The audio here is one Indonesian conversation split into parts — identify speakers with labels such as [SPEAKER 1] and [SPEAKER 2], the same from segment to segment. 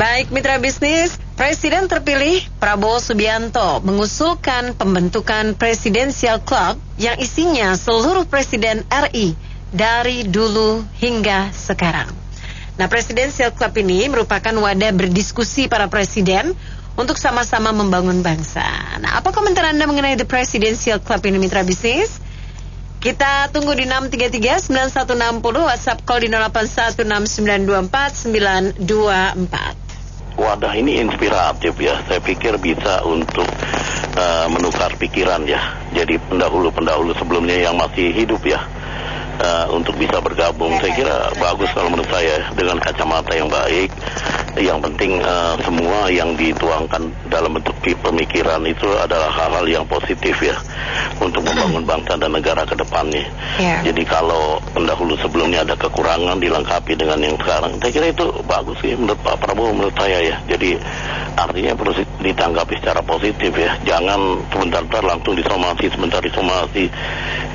[SPEAKER 1] Baik mitra bisnis, Presiden terpilih Prabowo Subianto mengusulkan pembentukan Presidential Club yang isinya seluruh Presiden RI dari dulu hingga sekarang. Nah, Presidential Club ini merupakan wadah berdiskusi para presiden untuk sama-sama membangun bangsa. Nah, apa komentar Anda mengenai The Presidential Club ini mitra bisnis? Kita tunggu di 633-9160, WhatsApp call di 0816924924.
[SPEAKER 2] Wadah ini inspiratif ya, saya pikir bisa untuk menukar pikiran ya. Jadi pendahulu-pendahulu sebelumnya yang masih hidup ya, untuk bisa bergabung. Saya kira bagus kalau menurut saya, dengan kacamata yang baik. Yang penting semua yang dituangkan dalam bentuk pemikiran itu adalah hal-hal yang positif ya, untuk membangun bangsa dan negara ke depannya. Jadi kalau pendahulu sebelumnya ada kekurangan dilengkapi dengan yang sekarang, saya kira itu bagus sih menurut Pak Prabowo, menurut saya ya. Jadi artinya perlu ditanggapi secara positif ya. Jangan sebentar langsung disomasi, sebentar disomasi.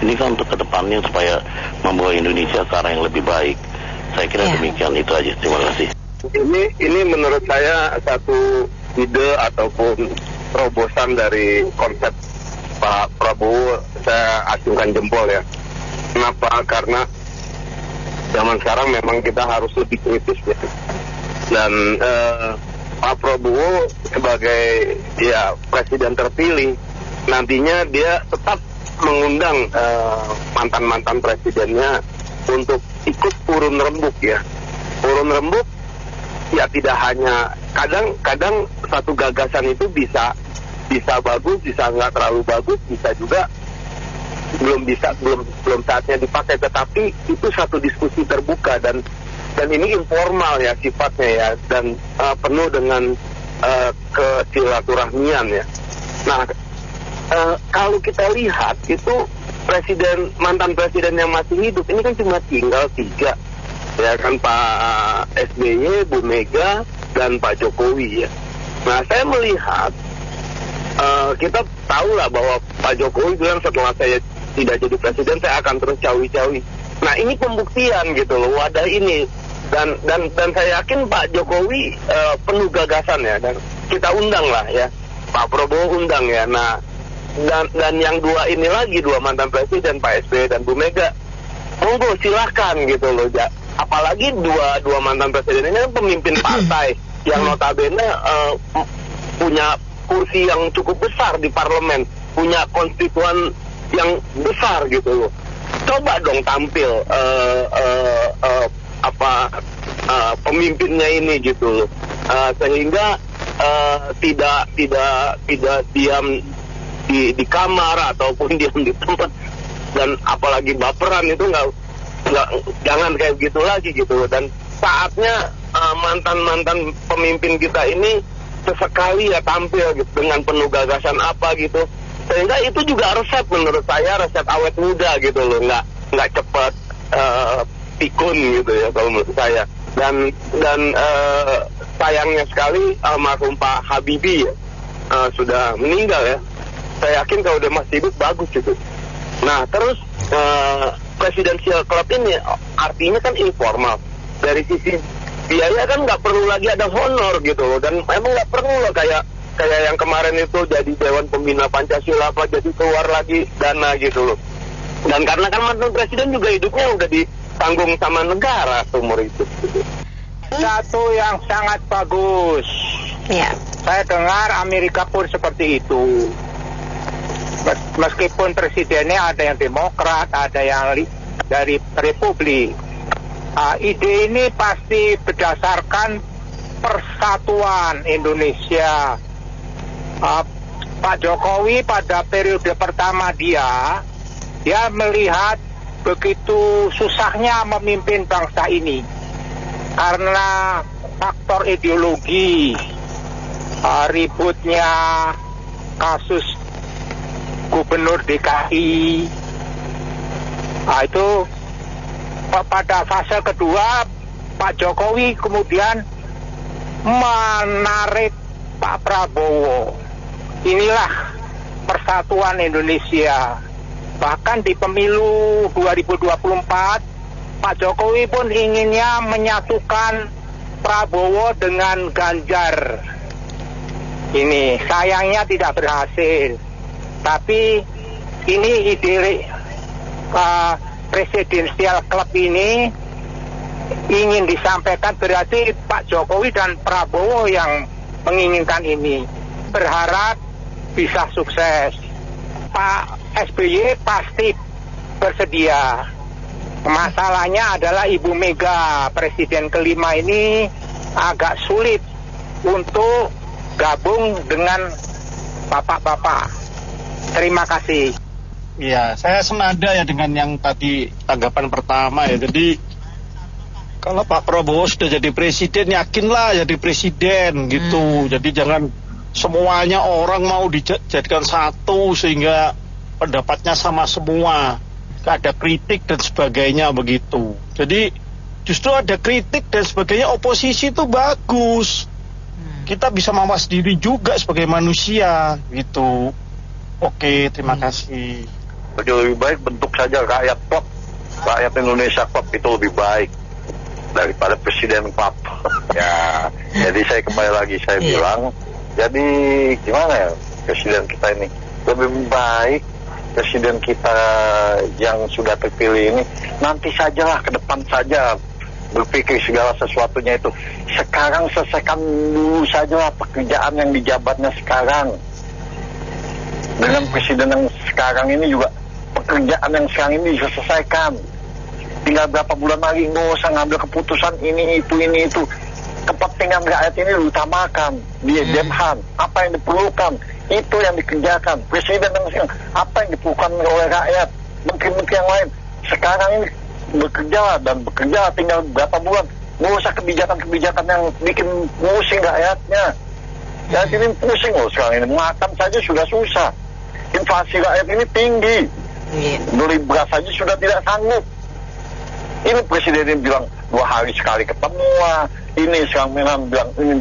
[SPEAKER 2] Ini kan untuk ke depannya supaya membawa Indonesia ke arah yang lebih baik. Saya kira demikian, itu aja. Terima kasih.
[SPEAKER 3] Ini menurut saya satu ide ataupun terobosan dari konsep Pak Prabowo. Saya acungkan jempol ya. Kenapa? Karena zaman sekarang memang kita harus lebih kritis ya. Dan Pak Prabowo sebagai presiden terpilih, nantinya dia tetap mengundang mantan-mantan presidennya untuk ikut urun rembuk ya. Urun rembuk ya, tidak hanya kadang satu gagasan itu bisa bagus, bisa nggak terlalu bagus, bisa juga belum saatnya dipakai, tetapi itu satu diskusi terbuka dan ini informal ya sifatnya ya, dan penuh dengan kesilaturahmian ya. Nah, kalau kita lihat itu mantan presiden yang masih hidup ini kan cuma tinggal 3 ya kan, Pak SBY, Bu Mega, dan Pak Jokowi ya. Nah, saya melihat kita tahu lah bahwa Pak Jokowi bilang setelah saya tidak jadi presiden saya akan terus cawi-cawi. Nah, ini pembuktian gitu loh, wadah ini, dan saya yakin Pak Jokowi penuh gagasan ya, dan kita undang lah ya, Pak Prabowo undang ya. Nah, dan yang 2 ini lagi, 2 mantan presiden, Pak SBY dan Bu Mega, monggo silakan gitu loh. Apalagi dua mantan presiden ini kan pemimpin partai yang notabene punya kursi yang cukup besar di parlemen, punya konstituen yang besar gitu loh. Coba dong tampil pemimpinnya ini gitu loh, sehingga tidak diam di kamar ataupun diam di tempat, dan apalagi baperan itu jangan kayak gitu lagi gitu. Dan saatnya mantan pemimpin kita ini sesekali ya tampil gitu, dengan penuh gagasan apa gitu, sehingga itu juga resep menurut saya, resep awet muda gitu loh, nggak cepat pikun gitu ya kalau menurut saya. Dan sayangnya sekali almarhum Pak Habibie ya, sudah meninggal ya. Saya yakin kalau dia masih hidup bagus gitu. Nah, terus Presidential Club ini artinya kan informal. Dari sisi biaya kan nggak perlu lagi ada honor gitu loh, dan memang nggak perlu loh kayak yang kemarin itu jadi Dewan Pembina Pancasila apa jadi keluar lagi dana gitu loh. Dan karena kan mantan presiden juga hidupnya udah ditanggung sama negara seumur itu gitu.
[SPEAKER 4] Satu yang sangat bagus.
[SPEAKER 1] Ya.
[SPEAKER 4] Saya dengar Amerika pun seperti itu. Meskipun presidennya ada yang Demokrat, ada yang dari Republik. Ide ini pasti berdasarkan persatuan Indonesia. Pak Jokowi pada periode pertama dia melihat begitu susahnya memimpin bangsa ini karena faktor ideologi, ributnya kasus Gubernur DKI. Itu pada fase kedua Pak Jokowi kemudian menarik Pak Prabowo. Inilah persatuan Indonesia. Bahkan di pemilu 2024 Pak Jokowi pun inginnya menyatukan Prabowo dengan Ganjar. Ini sayangnya tidak berhasil. Tapi ini ide presidensial club ini ingin disampaikan, berarti Pak Jokowi dan Prabowo yang menginginkan ini. Berharap bisa sukses. Pak SBY pasti bersedia. Masalahnya adalah Ibu Mega, presiden kelima ini agak sulit untuk gabung dengan bapak-bapak. Terima kasih.
[SPEAKER 5] Ya, saya senada ya dengan yang tadi tanggapan pertama ya. Jadi kalau Pak Prabowo sudah jadi presiden, yakinlah jadi presiden gitu. Jadi jangan semuanya orang mau dijadikan satu sehingga pendapatnya sama semua. Ada kritik dan sebagainya begitu. Jadi justru ada kritik dan sebagainya, oposisi itu bagus. Kita bisa mawas diri juga sebagai manusia gitu. Oke, terima kasih.
[SPEAKER 2] Lebih baik bentuk saja rakyat klub, rakyat Indonesia klub itu lebih baik daripada presiden klub. Ya, jadi saya kembali lagi saya bilang, jadi gimana ya presiden kita ini lebih baik presiden kita yang sudah terpilih ini nanti sajalah, ke depan saja berpikir segala sesuatunya itu. Sekarang selesaikan dulu saja pekerjaan yang dijabatnya sekarang. Dengan presiden yang sekarang ini juga pekerjaan yang sekarang ini diselesaikan. Tinggal berapa bulan lagi, nggak usah ngambil keputusan ini itu. Kepentingan rakyat ini diutamakan. Dia Demhan, apa yang diperlukan itu yang dikerjakan. Presiden yang sekarang, apa yang diperlukan oleh rakyat, menteri-menteri yang lain sekarang ini bekerja tinggal berapa bulan. Nggak usah kebijakan-kebijakan yang bikin pusing rakyatnya. Ya ini pusing loh sekarang ini, makan saja sudah susah, inflasi rakyat ini tinggi, beli beras saja sudah tidak sanggup. Ini presiden ini bilang 2 hari sekali ketemu lah, ini sekarang bilang ini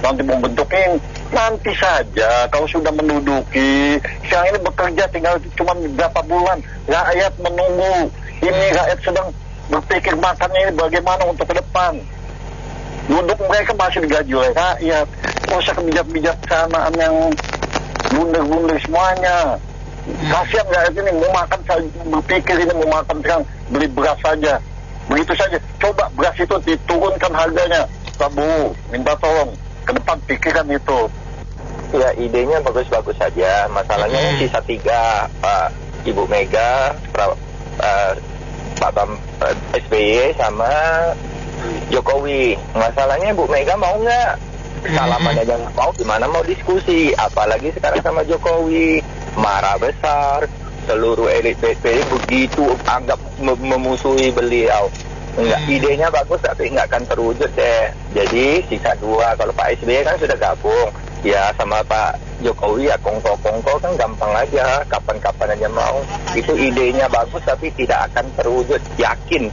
[SPEAKER 2] nanti membentukin. Nanti saja kalau sudah menduduki, sekarang ini bekerja tinggal cuma berapa bulan, rakyat menunggu. Ini rakyat sedang berpikir makannya ini bagaimana untuk ke depan. Duduk mereka masih digaji oleh rakyat. Nggak usah kebijaksanaan yang bundar-bundar semuanya. Kasihan rakyat ini mau makan saja, berpikir ini mau makan sekarang beli beras saja. Begitu saja. Coba beras itu diturunkan harganya. Prabowo minta tolong ke depan pikiran itu.
[SPEAKER 3] Ya, idenya bagus-bagus saja. Masalahnya sisa 3, Pak Ibu Mega, Pak SBY sama Jokowi. Masalahnya Bu Mega mau nggak? Salaman aja nggak mau, gimana mau diskusi? Apalagi sekarang sama Jokowi, marah besar. Seluruh elit PSBY begitu anggap memusuhi beliau. Enggak, idenya bagus tapi nggak akan terwujud deh. Jadi sisa 2, kalau Pak SBY kan sudah gabung. Ya sama Pak Jokowi ya kongko-kongko kan gampang aja, kapan-kapan aja mau. Itu idenya bagus tapi tidak akan terwujud, yakin.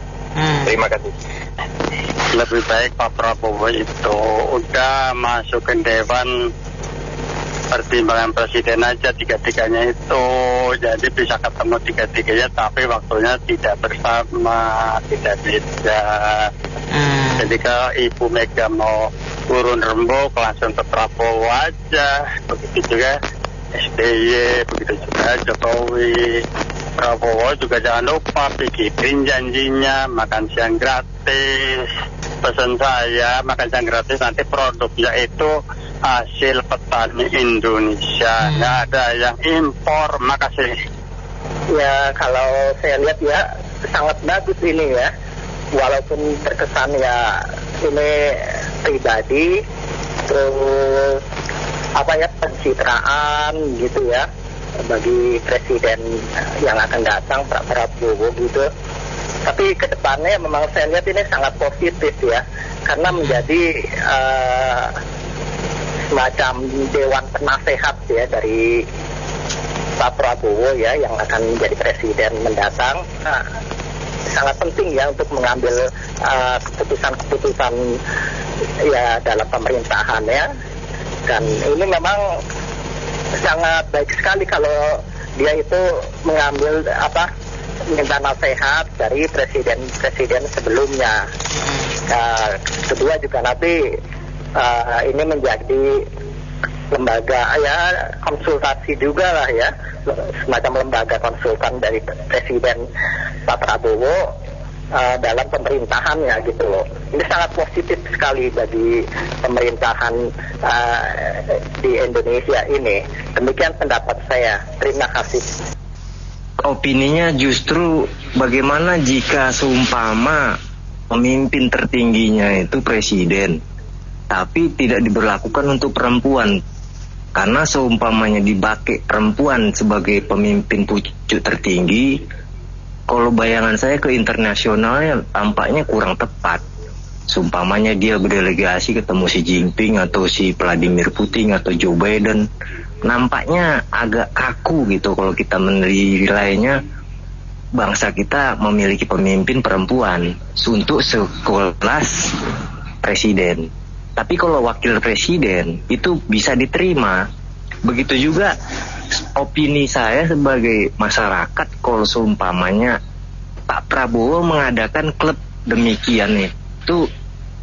[SPEAKER 3] Terima kasih.
[SPEAKER 6] Lebih baik Pak Prabowo itu udah masukin Dewan Pertimbangan Presiden aja 3-3-nya itu, jadi bisa ketemu 3-3-nya tapi waktunya tidak bersama, tidak beda. Jadi kalau Ibu Mega mau turun rembuk langsung ke Prabowo aja, begitu juga SBY, begitu juga Jokowi. Prabowo juga jangan lupa pikirin janjinya makan siang gratis. Pesan saya makan siang gratis nanti produknya itu hasil petani Indonesia, nggak ada yang impor. Makasih.
[SPEAKER 4] Ya kalau saya lihat ya sangat bagus ini ya, walaupun terkesan ya ini pribadi, terus pencitraan gitu ya bagi presiden yang akan datang Pak Prabowo gitu. Tapi kedepannya memang saya lihat ini sangat positif ya, karena menjadi semacam dewan penasehat ya dari Pak Prabowo ya yang akan menjadi presiden mendatang. Nah, sangat penting ya untuk mengambil keputusan-keputusan ya dalam pemerintahan ya. Dan ini memang sangat baik sekali kalau dia itu mengambil minta nasihat dari presiden sebelumnya. Kedua juga nanti ini menjadi lembaga ya konsultasi juga lah ya, semacam lembaga konsultan dari Presiden Pak Prabowo dalam pemerintahannya gitu loh. Ini sangat positif sekali bagi pemerintahan di Indonesia ini. Demikian pendapat saya. Terima kasih.
[SPEAKER 7] Opininya justru bagaimana jika seumpama pemimpin tertingginya itu presiden, tapi tidak diberlakukan untuk perempuan. Karena seumpamanya dipakai perempuan sebagai pemimpin pucuk tertinggi, kalau bayangan saya ke internasionalnya tampaknya kurang tepat. Seumpamanya dia berdelegasi ketemu Xi Jinping atau si Vladimir Putin atau Joe Biden, nampaknya agak kaku gitu kalau kita menilainya. Bangsa kita memiliki pemimpin perempuan untuk sekelas presiden. Tapi kalau wakil presiden itu bisa diterima. Begitu juga opini saya sebagai masyarakat kalau seumpamanya Pak Prabowo mengadakan klub demikian itu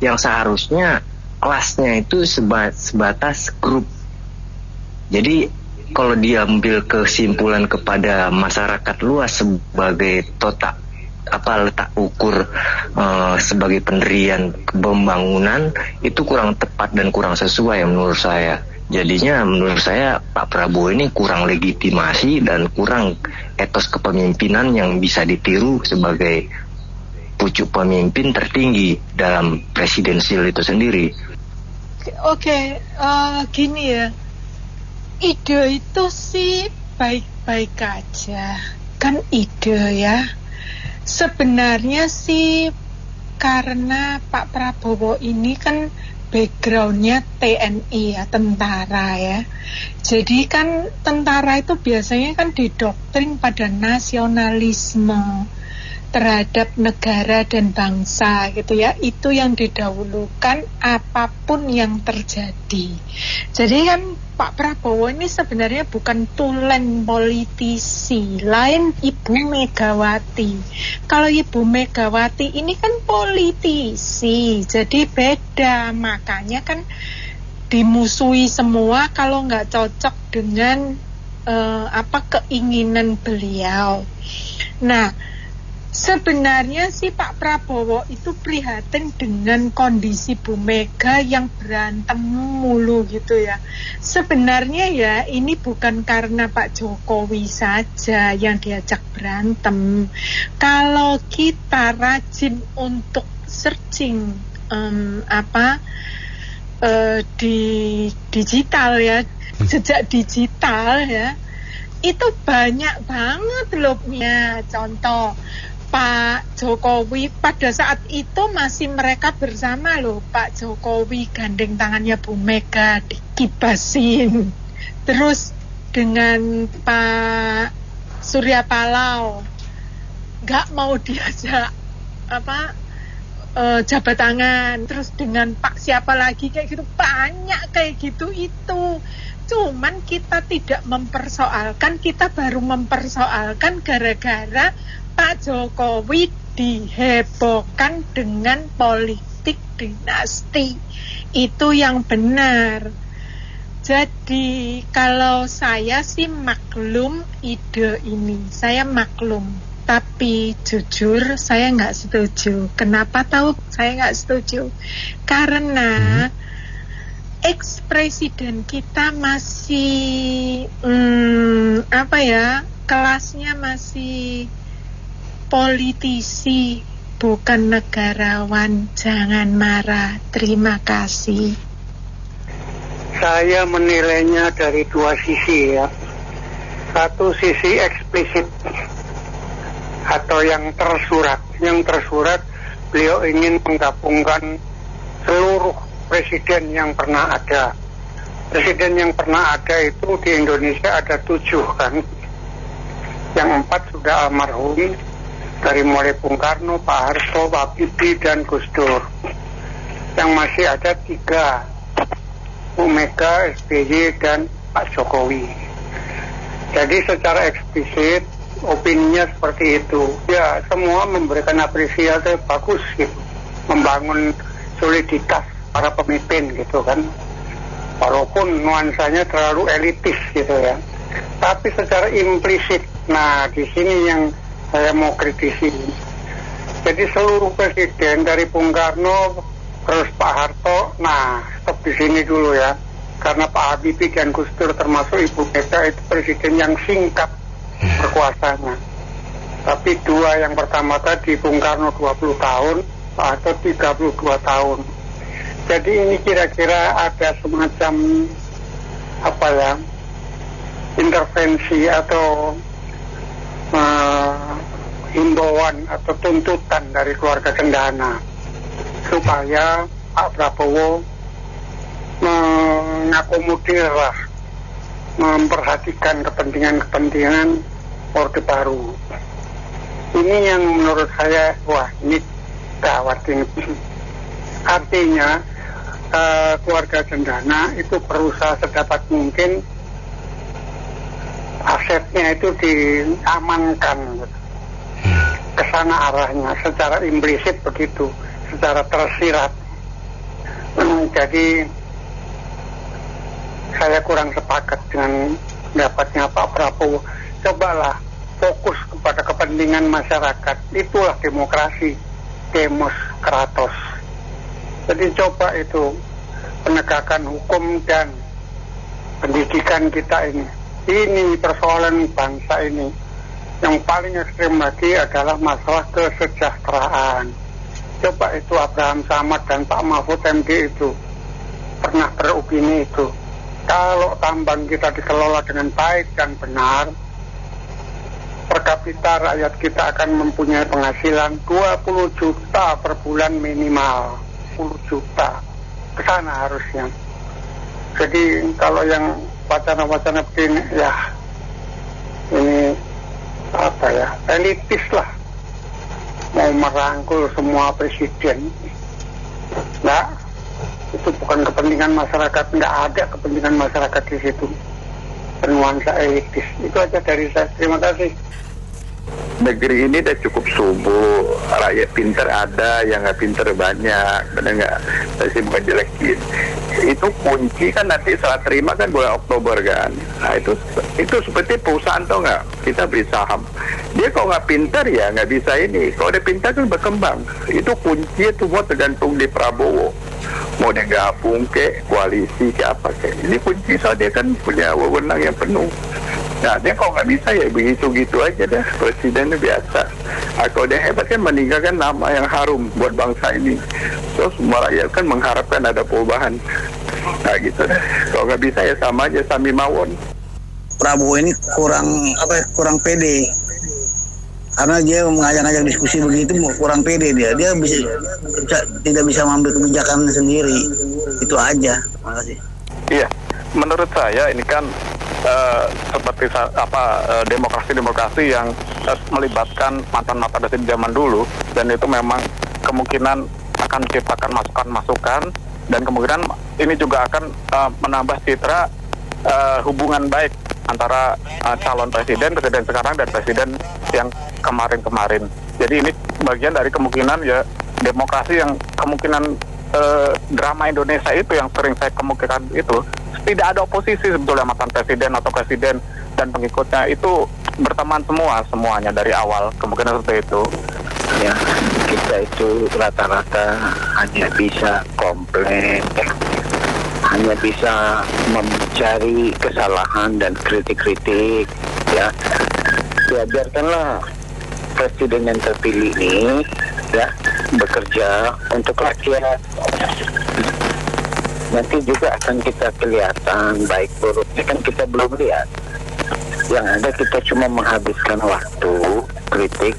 [SPEAKER 7] yang seharusnya kelasnya itu sebatas grup. Jadi kalau dia ambil kesimpulan kepada masyarakat luas sebagai letak ukur sebagai pendirian pembangunan, itu kurang tepat dan kurang sesuai menurut saya. Jadinya menurut saya Pak Prabowo ini kurang legitimasi dan kurang etos kepemimpinan yang bisa ditiru sebagai pucuk pemimpin tertinggi dalam presidensial itu sendiri.
[SPEAKER 8] Oke, gini ya, ide itu sih baik-baik aja, kan ide ya. Sebenarnya sih karena Pak Prabowo ini kan backgroundnya TNI ya, tentara ya. Jadi kan tentara itu biasanya kan didoktrin pada nasionalisme terhadap negara dan bangsa gitu ya. Itu yang didahulukan apapun yang terjadi. Jadi kan Pak Prabowo ini sebenarnya bukan tulen politisi, lain Ibu Megawati. Kalau Ibu Megawati ini kan politisi, jadi beda. Makanya kan dimusuhi semua kalau nggak cocok dengan keinginan beliau. Nah, sebenarnya sih Pak Prabowo itu prihatin dengan kondisi Bu Mega yang berantem mulu gitu ya. Sebenarnya ya ini bukan karena Pak Jokowi saja yang diajak berantem. Kalau kita rajin untuk searching di digital ya, jejak digital ya, itu banyak banget loh ya. Contoh Pak Jokowi pada saat itu masih mereka bersama loh. Pak Jokowi gandeng tangannya Bu Mega dikibasin. Terus dengan Pak Surya Paloh nggak mau diajak jabat tangan. Terus dengan Pak siapa lagi kayak gitu, banyak kayak gitu itu. Cuman kita tidak mempersoalkan, kita baru mempersoalkan gara-gara Pak Jokowi dihebohkan dengan politik dinasti. Itu yang benar. Jadi kalau saya sih maklum ide ini, saya maklum. Tapi jujur saya nggak setuju. Kenapa tahu saya nggak setuju? Karena ex-presiden kita masih kelasnya masih politisi, bukan negarawan. Jangan marah. Terima kasih.
[SPEAKER 9] Saya menilainya dari dua sisi ya. Satu sisi eksplisit atau yang tersurat. Yang tersurat beliau ingin menggabungkan seluruh presiden yang pernah ada. Presiden yang pernah ada itu di Indonesia ada 7 kan. Yang 4 sudah almarhum, dari mulai Bung Karno, Pak Harto, Pak Habibie, dan Gus Dur. Yang masih ada 3, Bu Mega, SBY, dan Pak Jokowi. Jadi secara eksplisit opininya seperti itu. Ya, semua memberikan apresiasi bagus gitu, membangun soliditas para pemimpin gitu kan. Walaupun nuansanya terlalu elitis gitu ya. Tapi secara implisit, nah di sini yang saya mau kritisi. Jadi seluruh presiden dari Bung Karno terus Pak Harto, nah stop di sini dulu ya. Karena Pak Habibie dan Gus Dur termasuk Ibu Mega itu presiden yang singkat berkuasanya. Tapi dua yang pertama tadi, Bung Karno 20 tahun, Pak Harto 32 tahun. Jadi ini kira-kira ada semacam apa ya, intervensi atau himbauan atau tuntutan dari keluarga cendana supaya Pak Prabowo mengakomodir lah, memperhatikan kepentingan Orde Baru. Ini yang menurut saya, wah ini gawat ini. Artinya keluarga cendana itu berusaha sedapat mungkin asetnya itu diamankan, ke sana arahnya secara implisit begitu, secara tersirat. Jadi saya kurang sepakat dengan pendapatnya Pak Prabowo. Cobalah fokus kepada kepentingan masyarakat, itulah demokrasi, demos kratos. Jadi coba itu penegakan hukum dan pendidikan kita ini persoalan bangsa ini. Yang paling ekstrem lagi adalah masalah kesejahteraan. Coba itu Abraham Samad dan Pak Mahfud MD itu pernah beropini itu, kalau tambang kita dikelola dengan baik dan benar, per kapita rakyat kita akan mempunyai penghasilan 20 juta per bulan minimal. 10 juta ke sana harusnya. Jadi kalau yang wacana-wacana begini, ya ini apa ya, elitis lah, mau merangkul semua presiden. Nah, itu bukan kepentingan masyarakat, nggak ada kepentingan masyarakat di situ, penuansa elitis. Itu aja dari saya, terima kasih.
[SPEAKER 3] Negeri ini udah cukup subur, rakyat pinter ada, yang nggak pinter banyak, benar nggak? Saya bukan jelekin. Itu kunci kan, nanti saat terima kan bulan Oktober kan. Nah itu seperti perusahaan tau nggak? Kita beri saham. Dia kalau nggak pinter ya nggak bisa ini. Kalau dia pinter kan berkembang. Itu kunci itu semua tergantung di Prabowo. Mau dia gabung ke koalisi ke apa ke. Ini kunci soal dia kan punya wewenang yang penuh. Nah dia kalau nggak bisa ya begitu-gitu aja dah. Presidennya biasa. Kalau dia hebat kan meninggalkan nama yang harum buat bangsa ini. Terus semua rakyat kan mengharapkan ada perubahan. Nah gitu dah. Kalau nggak bisa ya sama aja Sami Mawon.
[SPEAKER 10] Prabowo ini kurang pede. Karena dia mengajak-ajak diskusi begitu kurang pede dia tidak bisa mengambil kebijakan sendiri. Itu aja. Terima kasih.
[SPEAKER 6] Iya, menurut saya ini kan seperti demokrasi yang melibatkan mantan-mantan dari zaman dulu, dan itu memang kemungkinan akan menciptakan masukan-masukan, dan kemungkinan ini juga akan menambah citra hubungan baik antara calon presiden sekarang dan presiden yang kemarin-kemarin. Jadi ini bagian dari kemungkinan ya demokrasi yang kemungkinan drama Indonesia itu yang sering saya kemukakan itu, tidak ada oposisi sebetulnya, mantan presiden atau presiden dan pengikutnya itu berteman semuanya dari awal, kemungkinan seperti itu.
[SPEAKER 11] Ya, kita itu rata-rata hanya bisa komplain, hanya bisa mencari kesalahan dan kritik-kritik, ya biarkanlah presiden yang terpilih ini ya bekerja untuk rakyat. Nanti juga akan kita kelihatan baik buruknya kan kita belum lihat. Yang ada kita cuma menghabiskan waktu kritik.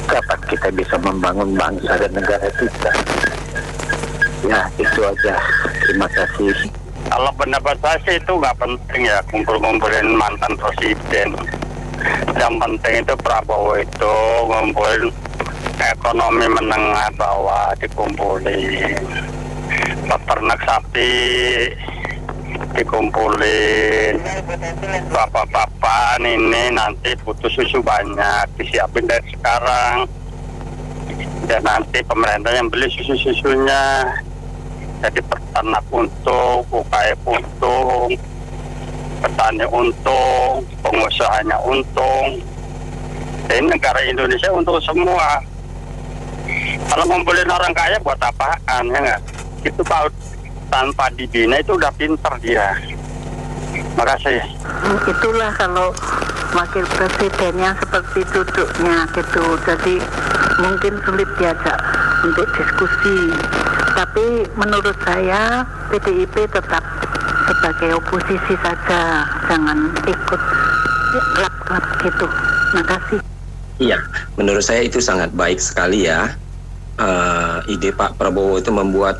[SPEAKER 11] Kapan kita bisa membangun bangsa dan negara kita? Ya itu aja. Terima kasih.
[SPEAKER 6] Kalau pendapat saya sih itu nggak penting ya kumpul-kumpulin mantan presiden. Yang penting itu Prabowo itu ngumpulin ekonomi menengah bawah, dikumpulin peternak sapi dikumpulin bapak-bapak ini nanti butuh susu banyak, disiapin dari sekarang. Dan nanti pemerintah yang beli susu-susunya, jadi peternak untung, UKM untung, petani untung, pengusahanya untung. Ini negara Indonesia untuk semua. Kalau ngumpulin orang kaya buat apaan, ya nggak? Itu kalau tanpa dibina itu udah pinter dia. Makasih.
[SPEAKER 12] Itulah kalau wakil presidennya seperti duduknya gitu. Jadi mungkin sulit diajak untuk diskusi. Tapi menurut saya PDIP tetap sebagai oposisi saja, jangan ikut gelap-gelap gitu. Makasih.
[SPEAKER 13] Iya, menurut saya itu sangat baik sekali ya. Ide Pak Prabowo itu membuat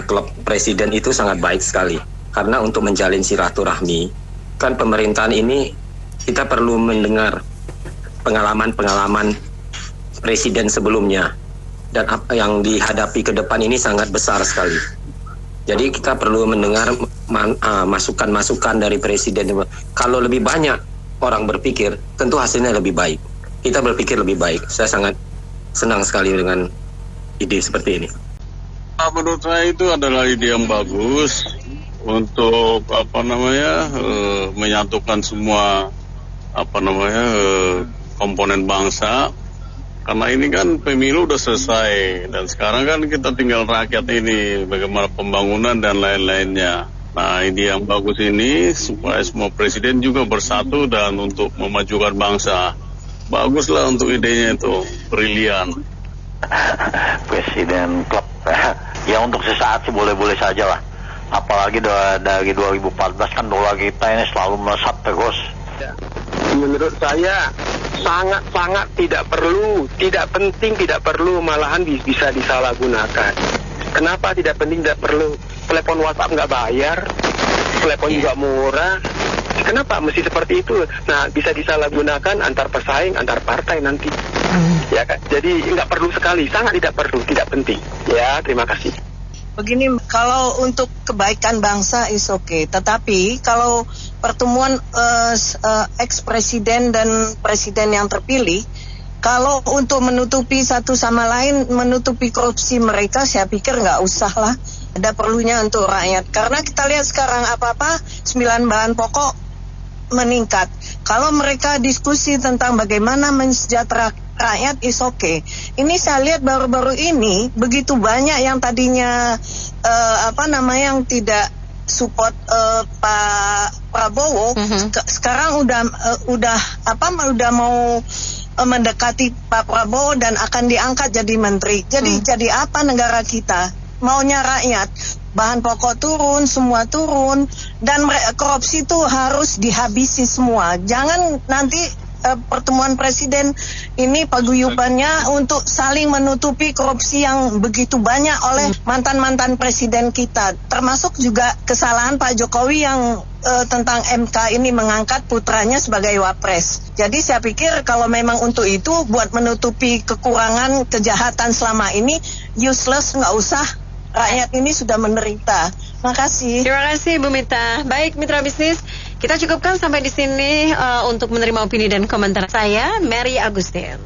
[SPEAKER 13] klub presiden itu sangat baik sekali. Karena untuk menjalin silaturahmi, kan pemerintahan ini kita perlu mendengar pengalaman-pengalaman presiden sebelumnya. Dan apa yang dihadapi ke depan ini sangat besar sekali. Jadi kita perlu mendengar masukan-masukan dari presiden. Kalau lebih banyak orang berpikir, tentu hasilnya lebih baik. Kita berpikir lebih baik. Saya sangat senang sekali dengan ide seperti ini.
[SPEAKER 5] Menurut saya itu adalah ide yang bagus untuk menyatukan semua komponen bangsa. Karena ini kan pemilu udah selesai dan sekarang kan kita tinggal rakyat ini bagaimana pembangunan dan lain-lainnya. Nah, ide yang bagus ini supaya semua presiden juga bersatu dan untuk memajukan bangsa. Baguslah untuk idenya itu, brilian.
[SPEAKER 2] Presiden klub ya untuk sesaat sih boleh-boleh saja lah. Apalagi dari 2014 kan dolar kita ini selalu melesat terus.
[SPEAKER 3] Menurut saya sangat-sangat tidak perlu, tidak penting, tidak perlu, malahan bisa disalahgunakan. Kenapa tidak penting, tidak perlu? Telepon WhatsApp nggak bayar, telepon juga murah. Kenapa mesti seperti itu? Nah, bisa disalahgunakan antar pesaing, antar partai nanti. Ya kan? Jadi nggak perlu sekali, sangat tidak perlu, tidak penting. Ya, terima kasih.
[SPEAKER 14] Begini, kalau untuk kebaikan bangsa is okay. Tetapi kalau pertemuan ex-presiden dan presiden yang terpilih, kalau untuk menutupi satu sama lain, menutupi korupsi mereka, saya pikir nggak usah lah. Ada perlunya untuk rakyat. Karena kita lihat sekarang apa-apa, 9 bahan pokok meningkat. Kalau mereka diskusi tentang bagaimana mensejahterakan rakyat is okay. Ini saya lihat baru-baru ini begitu banyak yang tadinya yang tidak support Pak Prabowo, sekarang udah mau mendekati Pak Prabowo dan akan diangkat jadi menteri. Jadi jadi apa negara kita? Maunya rakyat. Bahan pokok turun, semua turun, dan korupsi itu harus dihabisi semua. Jangan nanti pertemuan presiden ini paguyubannya untuk saling menutupi korupsi yang begitu banyak oleh mantan-mantan presiden kita. Termasuk juga kesalahan Pak Jokowi yang tentang MK ini mengangkat putranya sebagai wapres. Jadi saya pikir kalau memang untuk itu buat menutupi kekurangan kejahatan selama ini useless, nggak usah. Rakyat ini sudah menderita. Makasih.
[SPEAKER 1] Terima kasih Bu Mita. Baik mitra bisnis, kita cukupkan sampai di sini untuk menerima opini dan komentar saya, Mary Agustin.